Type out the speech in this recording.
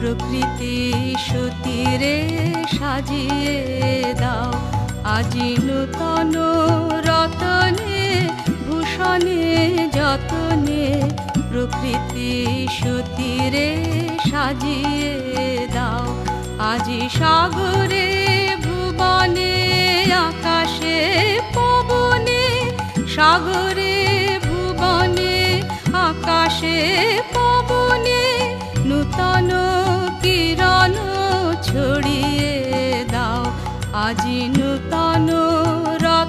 প্রকৃতি সতীরে সাজিয়ে দাও আজি নূতন রতনে ভূষণে যতনে প্রকৃতি সতীরে সাজিয়ে দাও আজি সাগরে ভুবনে আকাশে পবনে সাগর